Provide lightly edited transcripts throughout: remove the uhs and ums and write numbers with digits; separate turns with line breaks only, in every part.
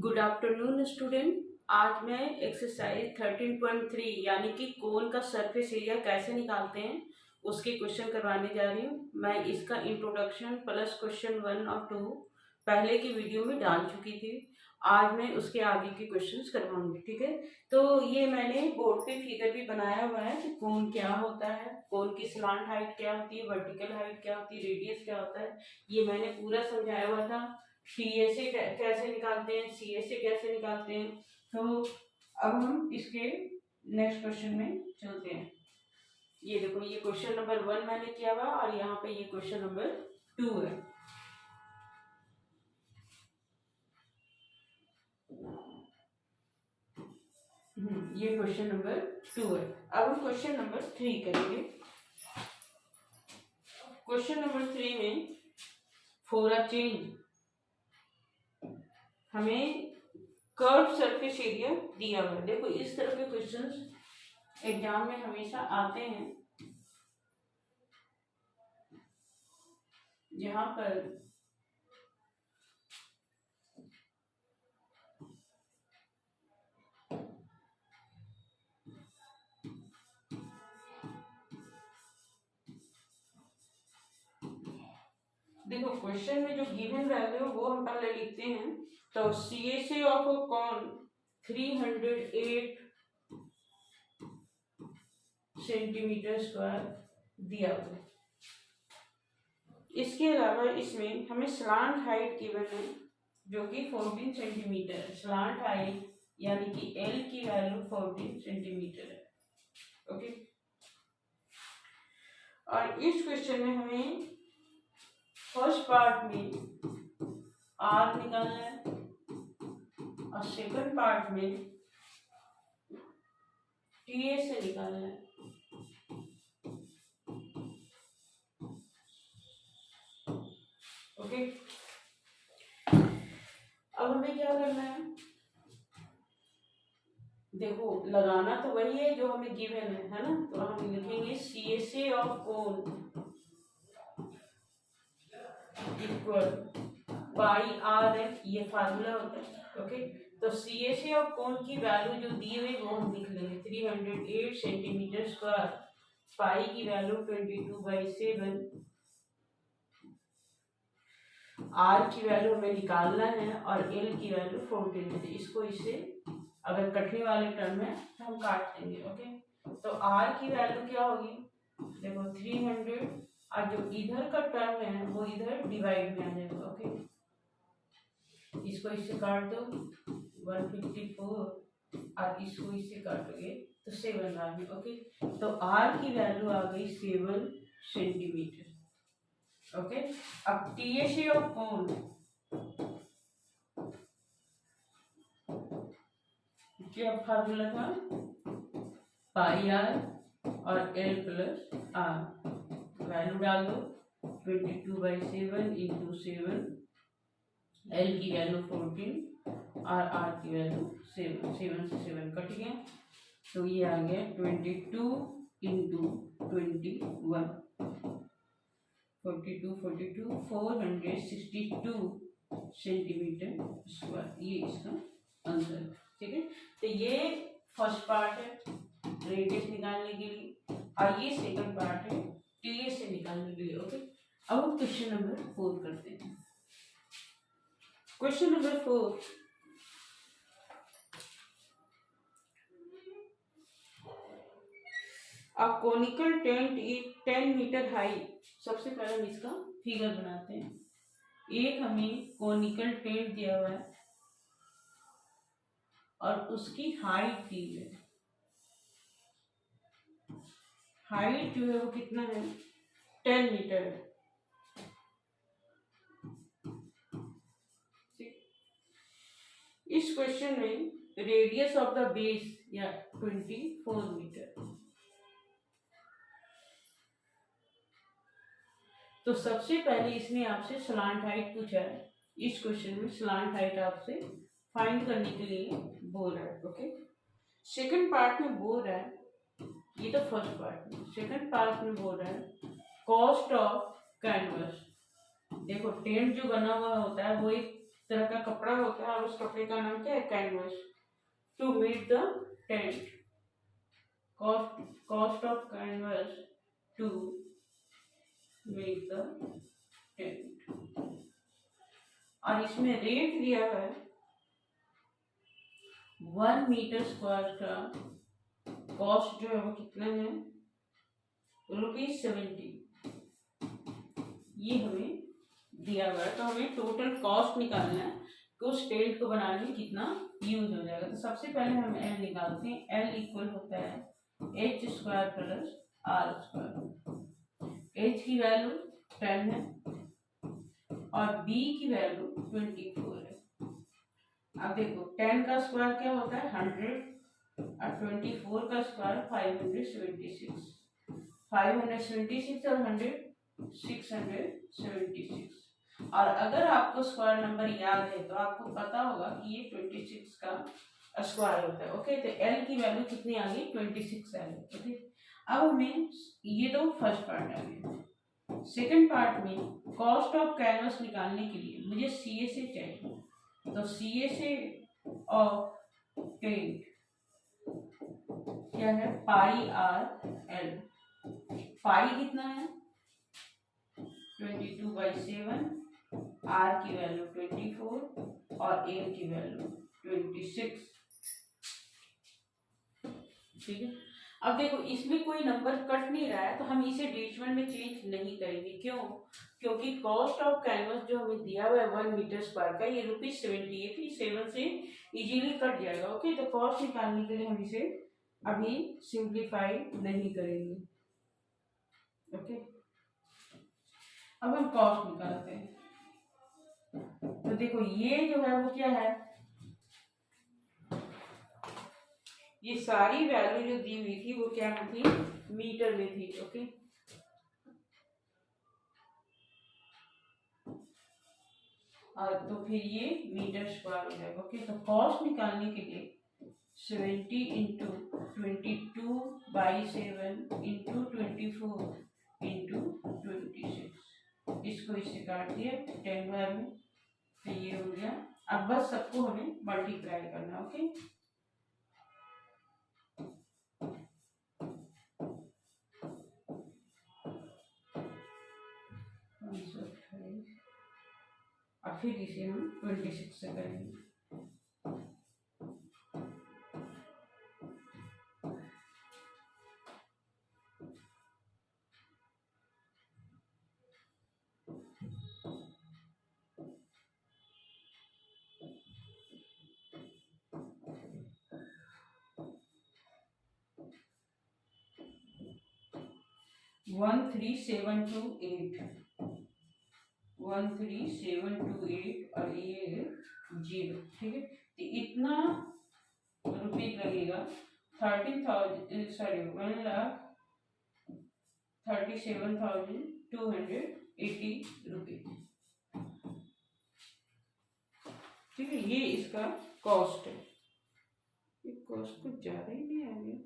Good afternoon student. आज मैं exercise 13.3 यानी कि कोन का सरफेस एरिया कैसे निकालते हैं उसके क्वेश्चन करवाने जा रही हूँ। मैं इसका इंट्रोडक्शन प्लस क्वेश्चन 1 और 2 पहले की वीडियो में डाल चुकी थी। आज मैं उसके आगे के क्वेश्चंस करवाऊंगी, ठीक है। तो ये मैंने बोर्ड पे फिगर भी बनाया हुआ है कि कोन क्या होता है, कोन की स्लांट हाइट क्या होती है, वर्टिकल हाइट क्या होती है, रेडियस क्या होता है, ये मैंने पूरा समझाया हुआ था। सी से कैसे निकालते हैं, सी से कैसे निकालते हैं। तो अब हम इसके नेक्स्ट क्वेश्चन में चलते हैं। ये देखो, ये क्वेश्चन नंबर 1 मैंने किया हुआ और यहाँ पे ये क्वेश्चन नंबर 2 है। ये क्वेश्चन नंबर 2 है। अब हम क्वेश्चन नंबर 3 करेंगे। क्वेश्चन नंबर 3 में फॉर अ चेंज हमें कर्व सरफेस एरिया दिया हुआ है। देखो, इस तरह के क्वेश्चंस एग्जाम में हमेशा आते हैं जहां पर देखो क्वेश्चन में जो गिवन वैल्यू है वो हम पहले लिखते हैं। तो सी से ऑफ कॉन 308 सेंटीमीटर स्क्वायर दिया हुआ है। इसके अलावा इसमें हमें स्लांट हाइट गिवन है जो कि 14 सेंटीमीटर है। स्लांट हाइट यानी कि एल की वैल्यू 14 सेंटीमीटर है। ओके, और इस क्वेश्चन में हमें फर्स्ट पार्ट में आर निकालना है और सेकंड पार्ट में टी से निकालना है। ओके, अब हमें क्या करना है। देखो, लगाना तो वही है जो हमें गिवन है ना। तो हम लिखेंगे सी से of cone equal pi R है, ये फार्मूला होता है। ओके, तो सी से ऑफ कोन की वैल्यू जो दी हुई वो हम लिख लेंगे 308 सेंटीमीटर स्क्वायर। पाई की वैल्यू 22/7। आर की वैल्यू हमें निकालना है और एल की वैल्यू 14 है। इसको इससे अगर कटने वाले टर्म है तो हम काट देंगे। ओके, तो आर की वैल्यू क्या होगी, देखो 300 और जो इधर का टर्म है वो इधर डिवाइड में आ जाएगा। ओके, इसको इससे काट दो 154 और इसको इससे काटोगे तो 7 आ गई। ओके, तो आर की वैल्यू आ गई 7 सेंटीमीटर। ओके, अब टी ऑफ कोन क्या फार्मूला था, पाई आर और एल प्लस आर। वैल्यू डाल दो 22/7 इंटू 7। एल की वैल्यू 14 और आर की वैल्यू 7। 7 से 7 कट गया तो ये आ गया 22 इंटू 21 42 462 सेंटीमीटर स्क्वायर। ये इसका आंसर है। ठीक है, तो ये फर्स्ट पार्ट है रेडियस निकालने के लिए और ये सेकंड पार्ट है टी से निकालने के लिए। ओके, अब हम क्वेश्चन नंबर 4 करते हैं। Question number 4, a conical tent is 10 metre high. सबसे पहले हम इसका फिगर बनाते हैं। एक हमें कोनिकल टेंट दिया हुआ है और उसकी हाइट दी है। हाइट जो है वो कितना है, 10 मीटर है। इस क्वेश्चन में रेडियस ऑफ द बेस या 24 मीटर। तो सबसे पहले इसने आपसे स्लांट हाइट पूछा है। इस क्वेश्चन में स्लांट हाइट आपसे फाइंड करने के लिए बोल रहा है। ओके, सेकंड पार्ट में बोल रहा है, ये तो फर्स्ट पार्ट में, सेकंड पार्ट में बोल रहा है कॉस्ट ऑफ कैनवस। देखो, टेंट जो बना हुआ होता है वो एक तरह का कपड़ा होता है और उस कपड़े का नाम क्या है, canvas. To make the tent, cost of canvas to make the tent. और इसमें रेट दिया है 1 मीटर स्क्वायर का कॉस्ट जो है वो कितना है, ₹70। ये हमें दिया हुआ है, तो हमें टोटल कॉस्ट निकालना है कि उस टेंट को बनाने में कितना यूज हो जाएगा। तो सबसे पहले हम एल निकालते हैं। एल इक्वल होता है h² प्लस r²। h की वैल्यू 10 है और b की वैल्यू 24 है। अब देखो 10 का स्क्वायर क्या होता है 100 और 24 का स्क्वायर 576। 576 और 100 676। और अगर आपको स्क्वायर नंबर याद है तो आपको पता होगा कि ये 26 का स्क्वायर होता है। ओके, तो एल की वैल्यू कितनी आ गई 26 आ गई। ओके, अब हमें ये तो फर्स्ट पार्ट आ गया। सेकंड पार्ट में कॉस्ट ऑफ कैनवस निकालने के लिए मुझे CSA चाहिए। तो CSA ऑफ टेंट क्या है, पाई आर एल। पाई कितना है 22/7, आर की वैल्यू 24 और एल की वैल्यू 26। ठीक है, अब देखो इसमें कोई नंबर कट नहीं रहा है तो हम इसे डेसिमल में चेंज नहीं करेंगे। क्यों? क्योंकि कॉस्ट ऑफ कैनवस जो हमें दिया हुआ है 1 मीटर स्क्वायर का, ये ₹70 है, फिर 7 से इजीली कट जाएगा। ओके, तो कॉस्ट निकालने के लिए हम इसे अभी सिंप्लीफाई नहीं करेंगे। ओके, अब हम कॉस्ट निकालते हैं। तो देखो ये जो है वो क्या है, ये सारी वैल्यू जो दी हुई थी वो क्या में थी, मीटर में थी। ओके, और तो फिर ये मीटर स्क्वायर हो जाएगा। ओके, तो कॉस्ट निकालने के लिए 70 इंटू 22/7 इंटू 24 इंटू 26, इसको इससे काट दिया 10 बार में, तो ये हो गया। अब बस सबको हमें मल्टीप्लाई करना। ओके, और फिर इसे हम 26 से करेंगे। One three seven two eight और ये 0। ठीक है, तो इतना रुपये लगेगा 1,37,280 रुपये। ठीक है, ये इसका कॉस्ट है। ये कॉस्ट कुछ ज़्यादा ही नहीं आ गया।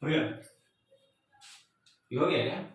हो गया? ये हो गया क्या?